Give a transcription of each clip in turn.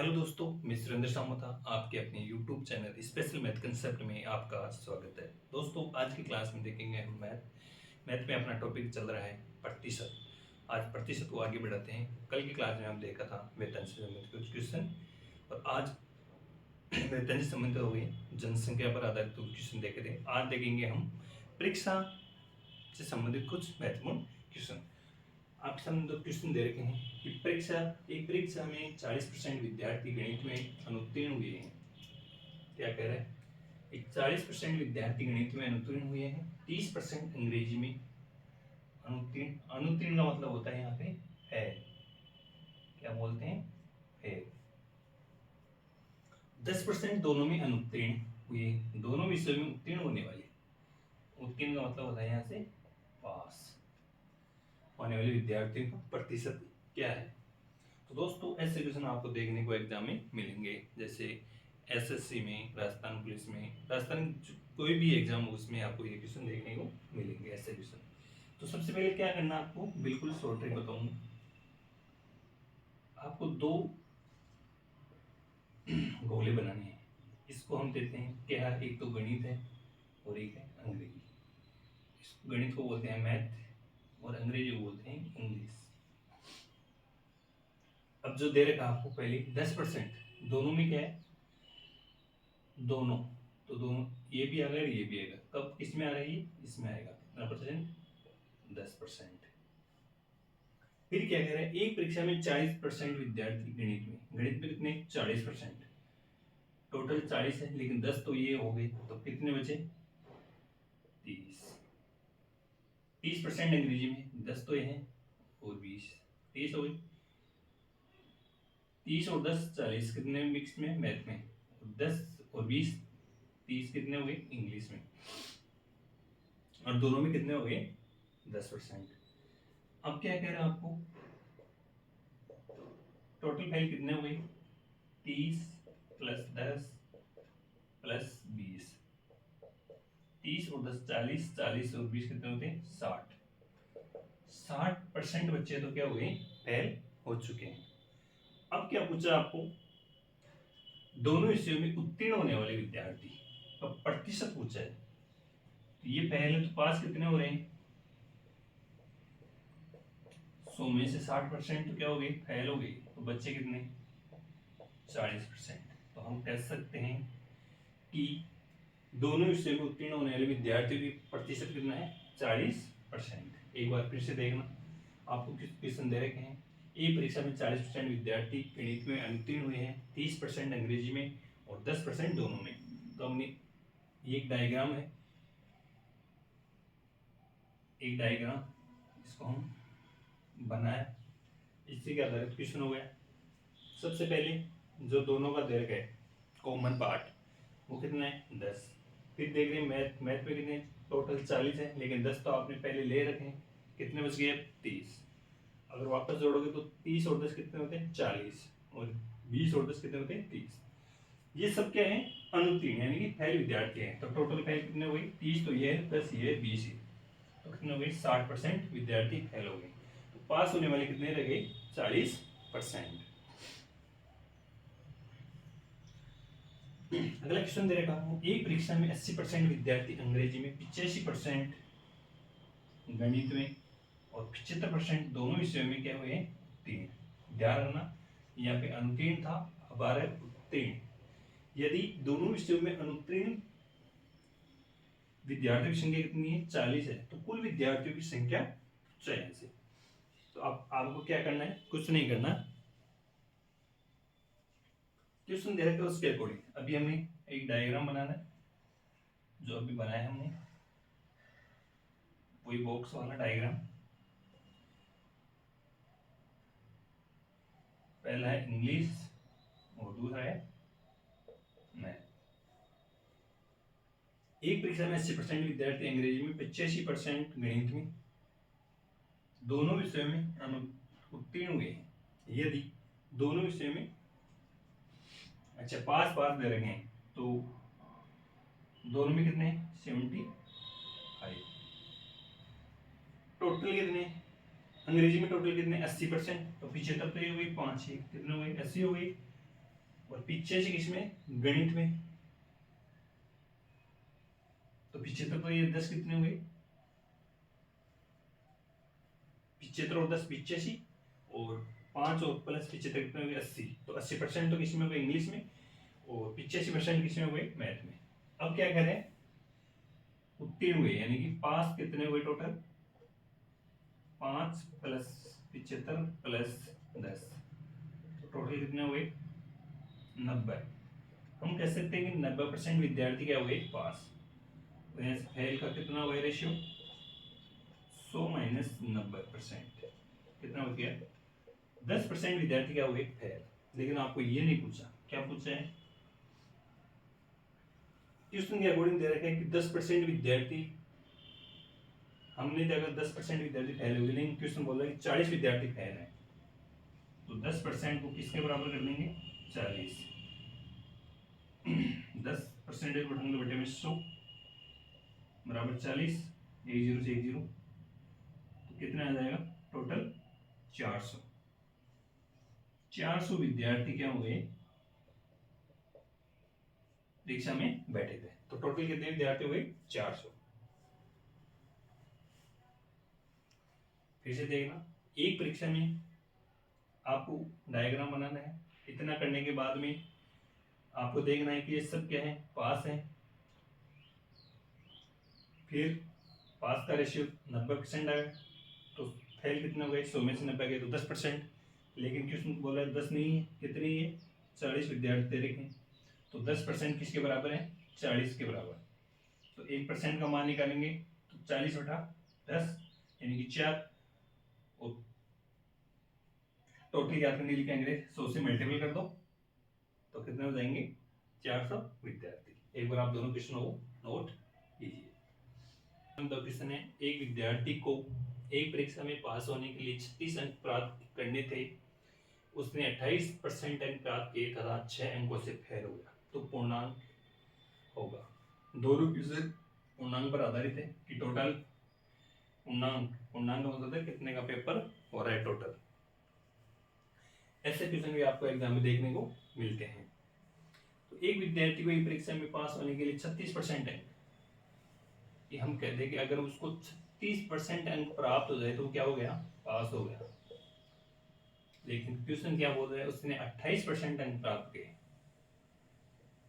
Hello दोस्तों, मैं सुरेंद्र सामोता आपके अपने YouTube channel special math concept में आपका स्वागत है। दोस्तों, आज की क्लास में देखेंगे हम मैथ में अपना टॉपिक चल रहा है प्रतिशत। आज प्रतिशत को आगे बढ़ाते हैं। कल की क्लास में हम देखा था वेतन से संबंधित कुछ क्वेश्चन, और आज वेतन से संबंधित हो गई जनसंख्या पर आधारित कुछ क्वेश्चन देखे थे। आज देखेंगे हम परीक्षा से संबंधित कुछ महत्वपूर्ण क्वेश्चन। आपके सामने दो क्वेश्चन दे रखे हैं कि परीक्षा में 40% विद्यार्थी गणित में अनुत्तीर्ण हुए हैं। क्या कह रहा है? 40% विद्यार्थी गणित में अनुत्तीर्ण हुए हैं, 30% अंग्रेजी में अनुत्तीर्ण। अनुत्तीर्ण का मतलब होता है यहाँ पे फेल। क्या बोलते हैं? फेल। 10% दोनों में अनुत्तीर्ण हुए, दोनों विषयों में उत्तीर्ण होने वाले। उत्तीर्ण का मतलब होता है यहाँ से पास होने वाले विद्यार्थियों का प्रतिशत क्या है। तो दोस्तों, ऐसे क्वेश्चन आपको देखने को एग्जाम में मिलेंगे, जैसे एसएससी में, राजस्थान पुलिस में, राजस्थान कोई भी एग्जाम हो उसमें आपको ये क्वेश्चन देखने को मिलेंगे, ऐसे क्वेश्चन। तो सबसे पहले क्या करना आपको, बिल्कुल शॉर्ट ट्रिक बताऊंगा। आपको दो गोले बनाने हैं। इसको हम देते हैं क्या, एक तो गणित है और एक है अंग्रेजी। इस गणित को बोलते हैं मैथ और अंग्रेजी को बोलते हैं इंग्लिश। अब जो दे रखा आपको पहले 10%, दोनों में क्या है? दोनों, तो दोनों ये भी आएगा ये भी आएगा। कब किसमें आ रही है? इसमें आएगा। कितना परसेंट? 10%। फिर क्या कह रहा है? एक परीक्षा में 40% विद्यार्थी गणित में कितने? 40%। टोटल 40 है, लेकिन 10 तो ये हो गए, तो कितने बचे? 30। 30% अंग्रेजी में, 10 तो ये है, और 20, 30 हो गई। 30 और 10 40, कितने मिक्स में? मैथ में। 10 और 20 30 कितने हो गए? इंग्लिश में। और दोनों में कितने हो गए? 10%। अब क्या कह रहा है आपको? टोटल वैल्यू कितने हो गई? 30 प्लस 10 प्लस 20। 30 और 10 40, 40 और 20 कितने होते हैं? 60। 60% बच्चे तो क्या हुए? फेल हो चुके हैं। अब क्या पूछा आपको? दोनों विषयों में उत्तीर्ण होने वाले विद्यार्थी का प्रतिशत पूछा है। तो ये पहले तो पास कितने हो रहे हैं? 100 में से 60% तो क्या हो गई? फेल हो गई। तो बच्चे कितने? 40%। तो हम कह सकते हैं कि दोनों विषयों में उत्तीर्ण होने वाले विद्यार्थियों की प्रतिशत कितना है? 40%। एक बार फिर से देखना, आपको किस क्वेश्चन दे रखे हैं। एक परीक्षा में 40% विद्यार्थी गणित में अनुत्तीर्ण हुए हैं, 30% अंग्रेजी में और 10% दोनों में। तो हमने ये एक डायग्राम है, एक डायग्राम, इसको हम बनाया, इसी के आधारित क्वेश्चन हो गया। सबसे पहले जो दोनों का दे रखा है कॉमन पार्ट, वो कितना है? 10। फिर देख रहे हैं मैथ में कितने? टोटल 40 है, लेकिन 10 तो आपने पहले ले रखे हैं। कितने बच गए? 30। अगर वापस जोड़ोगे तो 30 और 10 कितने होते हैं? 40। और 20 और 10 कितने होते हैं? 30। ये सब क्या है? अनुत्तीर्ण, यानी कि फेल विद्यार्थी हैं। तो टोटल फेल कितने हो गई? 30 तो ये है, प्लस ये 20 है, तो कितने हो गए? 60% विद्यार्थी फेल हो गए। तो पास होने वाले कितने रह गए? 40%। अगला क्वेश्चन दे रखा हूं, एक परीक्षा में 80% विद्यार्थी अंग्रेजी में, 85% गणित में और 75% दोनों विषयों में क्या हुए? उत्तीर्ण। ध्यान रखना, यहाँ पे अनुत्तीर्ण था, अब आ रहा है उत्तीर्ण। यदि दोनों विषयों में अनुत्तीर्ण विद्यार्थियों की संख्या कितनी है? 40 है, तो कुल विद्यार्थियों की संख्या 86। तो अब आपको क्या करना है? कुछ नहीं करना, क्वेश्चन दे रखे उसके अकॉर्डिंग अभी हमें एक डायग्राम बनाना है। जो अभी बनाया हमने वही बॉक्स वाला डायग्राम। पहला है इंग्लिश और दूसरा है मैथ। एक परीक्षा में 80% विद्यार्थी अंग्रेजी में, 85% गणित में, दोनों विषयों में उत्तीर्ण हुए हैं। यदि दोनों विषयों में, अच्छा, पास पास दे रखे हैं, तो दोनों में कितने? 75। टोटल कितने? अंग्रेजी में टोटल कितने? 80%। तो 75 तो ये हुई 5 ही, कितने हो गई? 80 हो गई। और 85 किसमें, गणित में। तो 75 तो ये 10 कितने हुए, 75 और 10 85, और 5 और प्लस 75 कितने हुए, 80। तो 80% तो किसमें हुए, इंग्लिश में, और 85% किसमें हुए, मैथ में। अब क्या करें, उत्तीर्ण हुए यानी कि पास कितने हुए टोटल, 5 प्लस 75 प्लस 10, तो टोटल कितने हुए, 90। हम कह सकते हैं कि 90% विद्यार्थी क्या हुए, पास। तो यहाँ से फेल का कितना हुआ रेशियो, 100 माइनस 90%, कितना हो गया, 10% विद्यार्थी क्या हुए, फेल। लेकिन आपको ये नहीं पूछा, क्या पूछा है, क्वेश्चन के अकॉर्डिंग दे रखा है कि 10% विद्यार्थी, हमने देखा 10% विद्यार्थी फेल हो गए, लेकिन क्वेश्चन बोल रहा है कि 40 विद्यार्थी फेल है। तो 10% को किसके बराबर कर देंगे, 40। 10% बढ़ाएंगे बेटे में 100 बराबर 40, एक जीरो से एक जीरो, तो कितना आ जाएगा टोटल, 400। 400 विद्यार्थी क्या हुए, परीक्षा में बैठे थे। तो टोटल कितने विद्यार्थी हुए, 400। फिर से देखना, एक परीक्षा में आपको डायग्राम बनाना है, इतना करने के बाद में आपको देखना है कि ये सब क्या है, पास है। फिर पास का रेशियो 90% आएगा, तो फेल कितना हो गए, 100 में से 90 गए तो 10%। लेकिन क्वेश्चन बोला है 10 नहीं है, कितनी है, 40 विद्यार्थी दे रखे हैं, तो 10% किसके बराबर है, 40 के बराबर। तो 1% का मान निकालेंगे, तो 40 बटा 10 यानी कि 4, और टोटल याद करने के लिए क्या करेंगे, 100 से मल्टीपल कर दो, तो कितने हो जाएंगे, 400 विद्यार्थी। एक बार आप दोनों क्वेश्चनों को नोट कीजिए। क्वेश्चन है, एक विद्यार्थी को एक परीक्षा में पास होने के लिए 36 अंक प्राप्त करने थे, उसने 28% अंक प्राप्त किए तथा 6 अंकों से फेल हो गया, तो पूर्णांक होगा। दोनों क्वेश्चन पूर्णांक पर आधारित है कि टोटल पूर्णांक, पूर्णांक का मतलब है कितने का पेपर हो रहा है टोटल। ऐसे क्वेश्चन भी आपको एग्जाम में देखने को मिलते हैं। तो एक विद्यार्थी को एक परीक्षा में पास होने के लिए 36% अंक, कि हम कहते हैं कि अगर उसको 36% अंक प्राप्त हो जाए तो क्या हो गया, पास हो गया। लेकिन क्वेश्चन क्या बोल रहा है, उसने 28% अंक प्राप्त किए,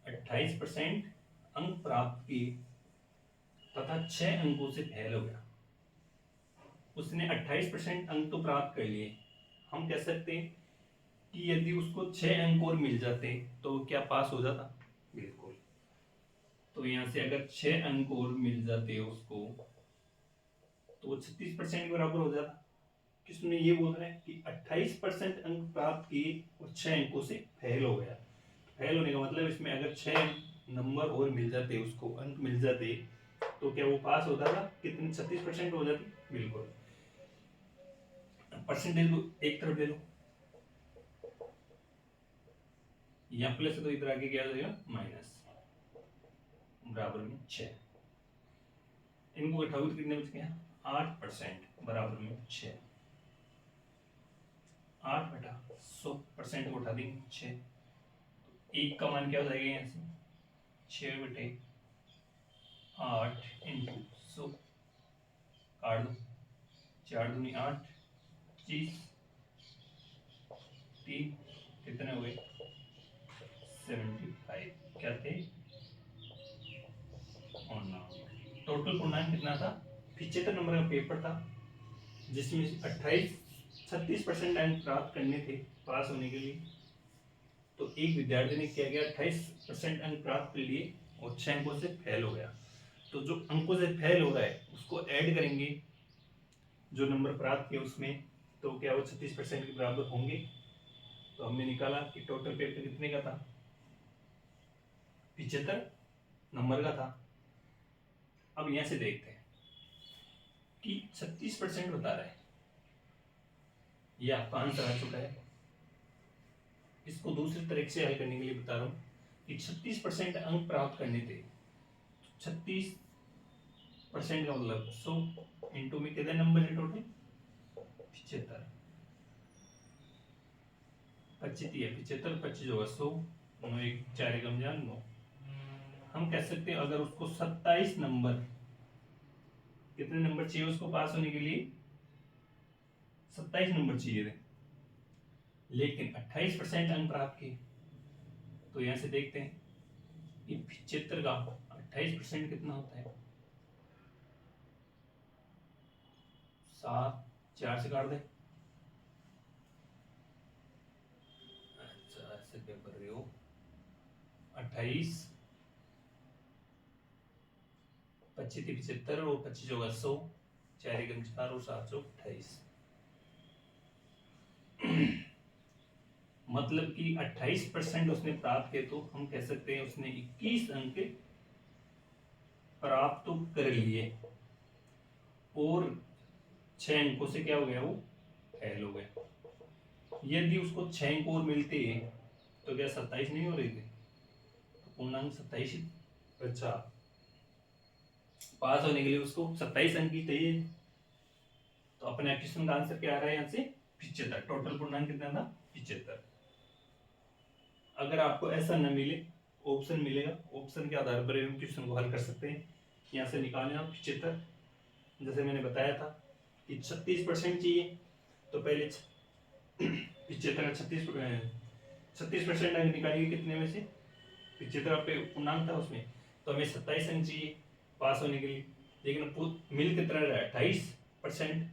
28% अंक प्राप्त किए तथा 6 अंकों से फेल हो गया। उसने 28% अंक तो प्राप्त कर लिए, हम कह सकते हैं कि यदि उसको 6 अंक और मिल जाते तो क्या पास हो जाता, बिल्कुल। तो यहाँ से अगर 6 अंक और मिल जाते उसको, तो वो 36% के बराबर हो जाता। किसने ये बोल रहा है कि 28% अंक प्राप्त किए और 6 अंकों से फेल हो गया। फेल होने का मतलब इसमें अगर 6 नंबर और मिल जाते, उसको अंक मिल जाते, तो क्या वो पास होता था, कितने, 36% हो जाती, बिल्कुल। परसेंटेज को एक तरफ ले लो, यहाँ प्लस है तो इधर आगे क्या हो जाएगा, माइनस, बराबर में 6। इनको घटाओ तो कितने बच गया, 8% बराबर में 6। 8 बटा 100% को उठा देंगे 6, तो एक का मान क्या हो जाएगा यहाँ से, 6 बटे 8 इंटू 100, काट दो, 4 दूनी 8, 25, 3 कितने हुए, 75 क्या थे, पूर्णांक। टोटल पूर्णांक कितना था, 75 नंबर का पेपर था, जिसमें 36% अंक प्राप्त करने थे पास होने के लिए। तो एक विद्यार्थी ने क्या किया, 28% अंक प्राप्त कर लिए और 6 अंकों से फेल हो गया। तो जो अंकों से फेल हो रहा है उसको ऐड करेंगे जो नंबर प्राप्त किए उसमें, तो क्या वो 36% के बराबर होंगे। तो हमने निकाला कि टोटल पेपर कितने का था, 75 नंबर का था। अब यहां से देखते हैं कि 36% बता रहा है, ये आपका आंसर आ चुका है। इसको दूसरी तरीके से हल करने के लिए बता रहा हूँ कि 36% अंक प्राप्त करने थे, 36% का मतलब 100 इंटू में कितने नंबर है टोटल, 75, 25 है, 75 25 होगा 100 9 1 4 एकम जान 9। हम कह सकते हैं अगर उसको 27 नंबर, कितने नंबर चाहिए उसको पास होने के लिए? 27 नंबर चाहिए थे, लेकिन 28% अंक प्राप्त किए। तो यहां से देखते हैं कि 75 का 28% कितना होता है? 7, 4 से काट दे। अच्छा ऐसे क्या कर रहे हो? 28, 25 75 और 25 होगा 100, 4 एकम 4 और 7 सौ 28। मतलब कि 28% उसने प्राप्त किए, तो हम कह सकते हैं उसने 21 अंक प्राप्त तो कर लिए और 6 अंकों से क्या हो गया, वो फेल हो गया। यदि उसको 6 अंक और मिलते तो क्या 27 नहीं हो रहे थे? तो पूर्णांक 27। अच्छा, पास होने के लिए उसको 27 अंक ही चाहिए। तो अपने क्वेश्चन का आंसर क्या आ रहा है यहाँ से? 75। टोटल पूर्णांक कितना था? 75। अगर आपको ऐसा न मिले, ऑप्शन मिलेगा, ऑप्शन के आधार पर हम क्वेश्चन को हल कर सकते हैं। यहाँ से निकालें आप 75। जैसे मैंने बताया था कि 36% चाहिए, तो पहले 75 का 36% अंक निकालिए। कितने में से? 75 पे पूर्णांक था उसमें, तो हमें 27 अंक चाहिए पास होने के लिए। लेकिन मिल कितना रहा है? 28%।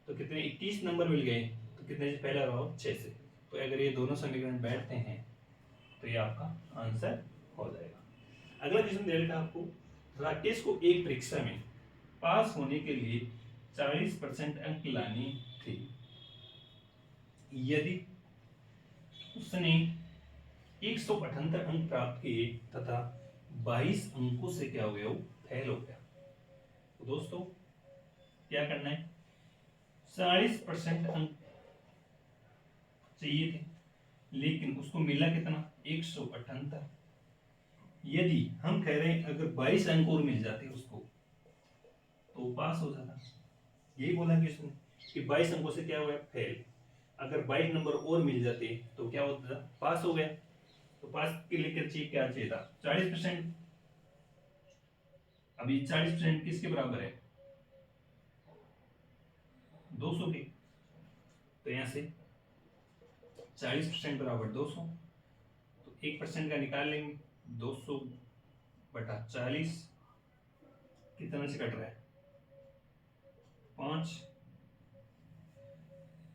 तो कितने? 21 नंबर मिल गए। तो कितने से पहला रहा? 6 से। तो अगर ये दोनों समीकरण बैठते हैं तो ये आपका आंसर हो जाएगा। अगला क्वेश्चन दे रखा आपको, राकेश को एक परीक्षा में पास होने के लिए 40% अंक लाने थे। यदि उसने 178 अंक प्राप्त किए तथा 22 अंकों से क्या हो गया, वो फेल हो गया। तो दोस्तों क्या करना है? 40% अंक चाहिए थे, लेकिन उसको मिला कितना? 178। यदि हम कह रहे हैं अगर 22 अंक और मिल जाते उसको तो पास हो जाता। यही बोला कि उसने कि 22 अंकों से क्या हुआ? फेल। अगर 22 नंबर और मिल जाते तो क्या होता? पास हो गया। तो पास के लिए चाहिए क्या चाहिए था? 40%। अभी 40% किसके बराबर है? 200 के। तो यहां से 40% बराबर 200। तो 1% का निकाल लेंगे। 200 बटा 40 कितना से कट रहा है? 5।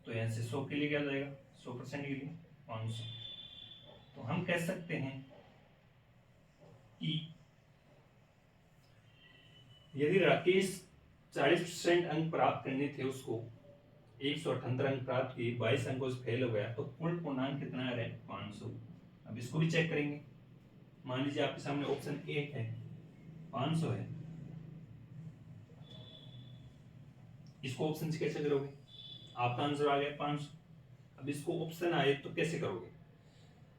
तो यहां से 100 के लिए क्या जाएगा? 100% के लिए 500। तो हम कह सकते हैं कि यदि राकेश 40% अंक प्राप्त करने थे, उसको 178 अंक प्राप्त किए, 22 अंकों से फेल हो गया, तो कुल पूर्णांक कितना आ रहा है? 500। अब इसको भी चेक करेंगे। मान लीजिए आपके सामने ऑप्शन ए है, 500 है। इसको ऑप्शन से कैसे करोगे? आपका आंसर आ गया 500। अब इसको ऑप्शन आए तो कैसे करोगे?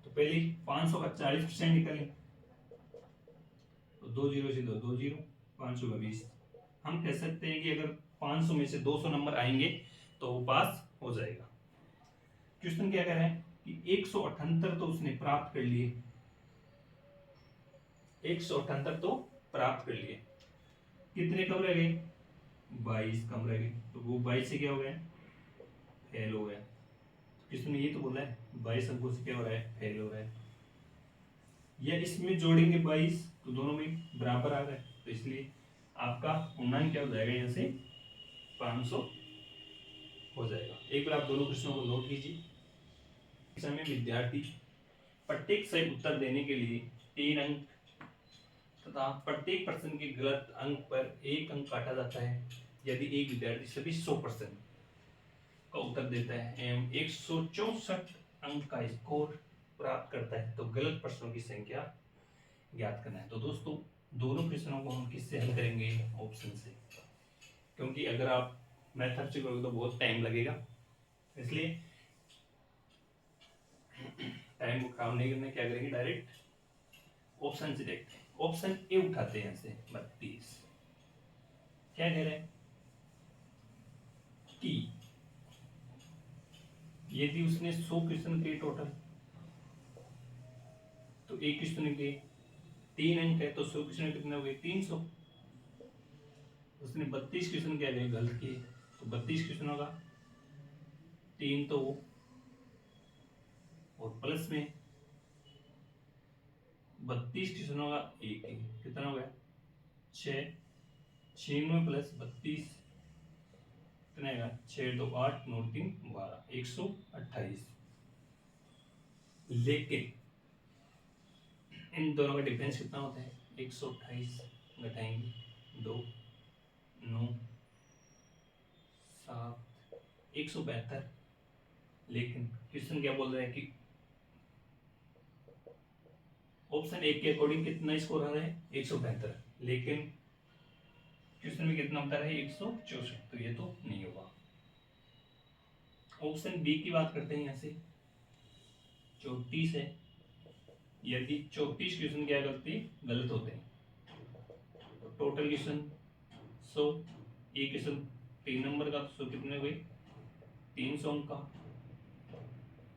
तो पहले 500 का 40% निकालें, तो 2 जीरो से 2 2 जीरो, 500 का 20। हम कह सकते हैं कि अगर 500 में से 200 नंबर आएंगे तो वो पास हो जाएगा। क्वेश्चन क्या कह रहा है कि 178 तो उसने प्राप्त कर लिए, 178 तो प्राप्त कर लिए, कितने कम रह गए? 22 कम रह गए। तो वो 22 से क्या हो गया? फेल हो गया। क्वेश्चन में ये तो बोला है 22 अंकों से क्या हो रहा है? फेल हो रहा है। या इसमें जोड़ेंगे 22 तो दोनों में बराबर आ रहा है, तो इसलिए आपका पूर्णांक क्या हो जाएगा? यहाँ से 500 हो जाएगा। एक बार आप दोनों प्रश्नों को नोट कीजिए। समय विद्यार्थी प्रत्येक सही उत्तर देने के लिए 3 अंक तथा प्रत्येक प्रश्न के गलत अंक पर 1 अंक काटा जाता है। यदि एक विद्यार्थी सभी 100% का उत्तर देता है एवं 164 अंक का स्कोर प्राप्त करता है तो गलत प्रश्नों की संख्या ज्ञात करना है। तो दोस्तों दोनों प्रश्नों को हम किससे हल करेंगे? ऑप्शन से, क्योंकि अगर आप मेथड से करोगे तो बहुत टाइम लगेगा, इसलिए टाइम को खराब नहीं करना, क्या करेंगे? डायरेक्ट ऑप्शन से देखते हैं। ऑप्शन ए उठाते हैं से 32। क्या कह रहे हैं कि यदि उसने 100 क्वेश्चन के टोटल एक क्वेश्चन के 3 अंक है तो 100 क्वेश्चन कितने हो गए 300। उसने 32 क्वेश्चन क्या गए गलत किए तो 32 क्वेश्चन होगा 3 तो और प्लस में 32 क्वेश्चन होगा एक ही कितना हो गया 6 96 प्लस 32 कितना आएगा 6 2 8 9 3 12 128। लेकिन इन दोनों का डिफरेंस कितना होता है 128 घटाएंगे 2 9 7 172। लेकिन क्वेश्चन क्या बोल रहा है कि ऑप्शन एक के अकॉर्डिंग कितना स्कोर आ रहा है 172, लेकिन क्वेश्चन में कितना बता रहा है 164, तो ये तो नहीं होगा। ऑप्शन बी की बात करते हैं यहाँ से 34 है, यदि 34 क्वेश्चन क्या करते हैं गलत होते हैं तो टोटल क्वेश्चन 100, एक क्वेश्चन 3 नंबर का तो 100 कितने हुए 300 अंक का।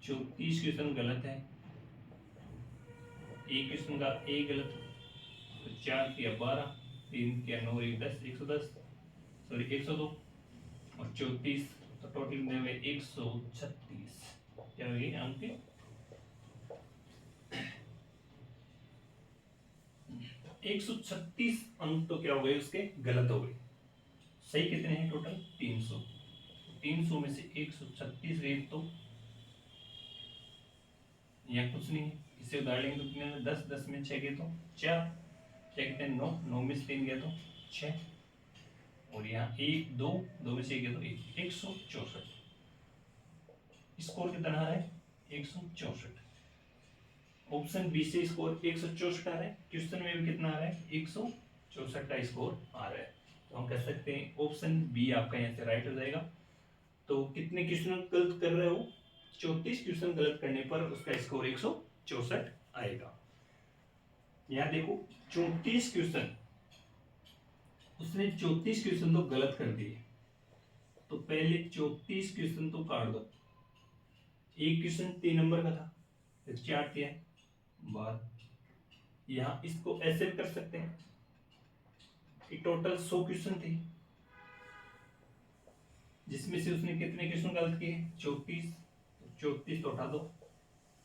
34 क्वेश्चन गलत है, एक क्वेश्चन का एक गलत तो 4 किया 12, 3 किया 9 1 10 110 सॉरी 102 और 34 तो टोटल कितने हुए 136। क्या हुए अंक 136 अंक तो क्या हो गए उसके गलत हो गए। सही कितने हैं टोटल 300, 300 में से 136 गए तो यहाँ कुछ नहीं है। इसे उधार लेंगे तो कितने में 10 10 में 6 गए तो 4 क्या कहते हैं 9 9 में से 3 गया तो 6 और यहाँ 1 2 2 में से 1 गया तो 164। स्कोर कितना आ रहा है 164। ऑप्शन बी से स्कोर 164 आ रहा है, क्वेश्चन में भी कितना आ रहा है 164 का स्कोर आ रहा है। तो हम कह सकते हैं ऑप्शन बी आपका यहाँ से राइट हो जाएगा। तो कितने क्वेश्चन गलत कर रहे हो 34 क्वेश्चन गलत करने पर उसका स्कोर 164 आएगा। यहाँ देखो 34 क्वेश्चन उसने 34 क्वेश्चन तो गलत कर दिए, तो पहले 34 क्वेश्चन तो काट दो। एक क्वेश्चन 3 नंबर का था फिर 4 दिया बाद, यहाँ इसको ऐसे कर सकते हैं कि टोटल 100 क्वेश्चन थे जिसमें से उसने कितने क्वेश्चन गलत किए 34, 34 तो उठा दो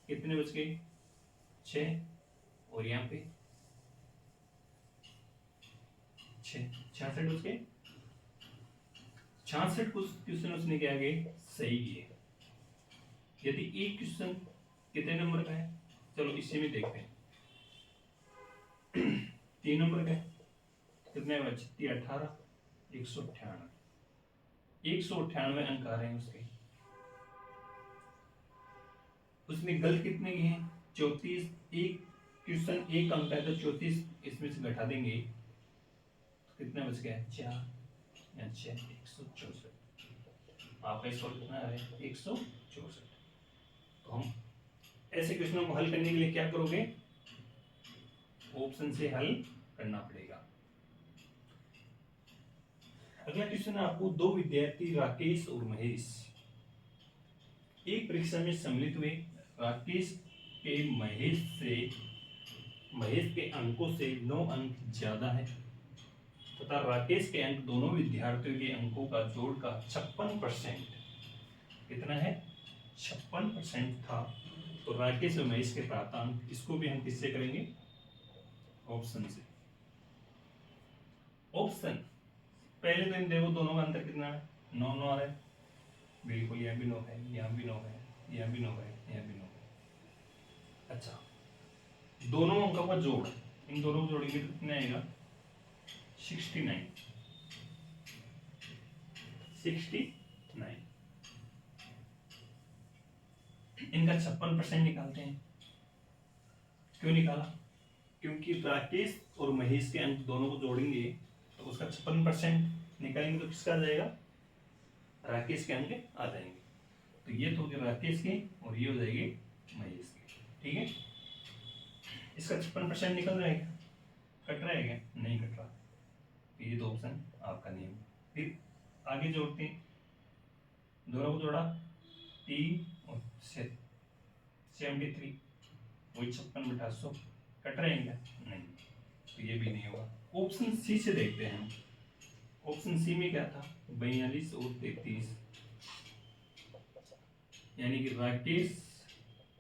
कितने बच गए 6 और यहाँ पे 66 बच गए। 66 क्वेश्चन उसने क्या गए सही किए। यदि एक क्वेश्चन कितने नंबर का है चलो इसे भी देखते हैं 3 नंबर का है कितने बचे 18 198 198 अंक आ रहे हैं उसके। उसने गलत कितने किए हैं 34, एक क्वेश्चन एक अंक है तो 34 इसमें से घटा देंगे तो कितना बच गया 4 या 6 164। आपका स्कोर कितना है 164। तो हम ऐसे क्वेश्चनों को हल करने के लिए क्या करोगे ऑप्शन से हल करना पड़ेगा। अगला क्वेश्चन है आपको दो विद्यार्थी राकेश और महेश एक परीक्षा में सम्मिलित हुए। राकेश के महेश के अंकों से 9 अंक ज्यादा है तथा राकेश के अंक दोनों विद्यार्थियों के अंकों का जोड़ का 56% कितना है 56% था। तो राकेश और महेश के प्राप्तांक इसको भी हम किससे करेंगे ऑप्शन से। ऑप्शन पहले तो इन देखो दोनों का अंतर कितना है 9 9 आ रहा है बिल्कुल, यहाँ भी 9 है यहाँ भी 9 है यहाँ भी 9 है यहाँ भी 9 है। अच्छा दोनों अंकों का जोड़ इन दोनों को जोड़ेंगे तो कितना आएगा 69 इनका 56% निकालते हैं। क्यों निकाला क्योंकि राकेश और महेश के अंक दोनों को जोड़ेंगे तो उसका 56% निकालेंगे तो किसका आ जाएगा राकेश के अंक आ जाएंगे। तो ये तो हो गया राकेश के और ये हो जाएगी महेश के। ठीक है इसका 56% निकल रहा है क्या कट रहा है क्या नहीं कट रहा, ये तो ऑप्शन आपका नहीं है। फिर आगे जोड़ते हैं दोनों को जोड़ा 3 और 73 वही 56/100 कट रहे हैं क्या? नहीं, तो ये भी नहीं होगा। ऑप्शन सी से देखते हैं हम। ऑप्शन सी में क्या था? 42 और 33, यानी कि राकेश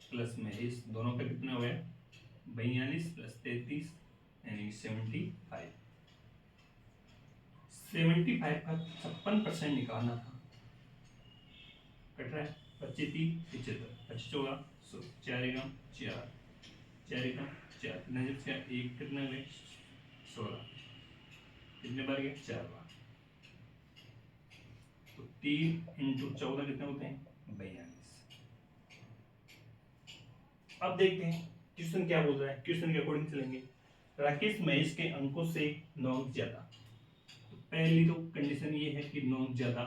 प्लस महेश दोनों का कितना हो गया? 42 प्लस 33 यानी 75। 75 का 56% निकालना था। कट रहा है 25 3 75, 25 होगा 4 एकम 4, 4 एकम 4, कितना जब 4 एक कितने हुए 16, कितने बार गए 4 बार, तो 3 इंटू 14 कितने होते हैं? 42। अब देखते हैं क्वेश्चन क्या बोल रहा है। क्वेश्चन के अकॉर्डिंग चलेंगे। राकेश महेश के अंकों से 9 अंक ज्यादा। तो पहली तो कंडीशन ये है कि 9 अंक ज्यादा।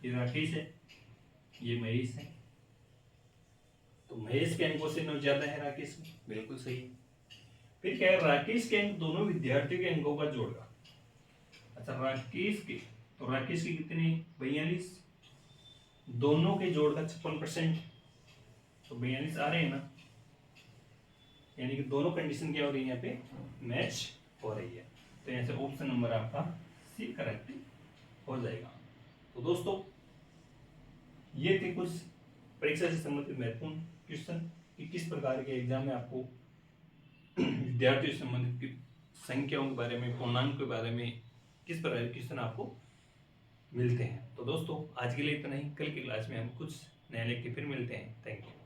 ये राकेश है, ये महेश है, तो महेश के अंकों से 9 ज्यादा है राकेश में, बिल्कुल सही है। फिर क्या है? राकेश के अंक दोनों विद्यार्थियों के अंकों का जोड़गा। अच्छा, राकेश के, तो राकेश के कितने? 42, दोनों के जोड़ का 56%, तो 42 आ रहे हैं ना, यानी कि दोनों कंडीशन क्या हो रही है? यहाँ पे मैच हो रही है। तो यहाँ से ऑप्शन नंबर आपका सी करेक्ट हो जाएगा। तो दोस्तों, ये थे कुछ परीक्षा से संबंधित महत्वपूर्ण क्वेश्चन कि किस प्रकार के एग्जाम में आपको विद्यार्थियों से संबंधित संख्याओं के बारे में, पूर्णांक के बारे में किस प्रकार के क्वेश्चन आपको मिलते हैं। तो दोस्तों, आज के लिए इतना ही। कल की क्लास में हम कुछ नए लेके फिर मिलते हैं। Thank you.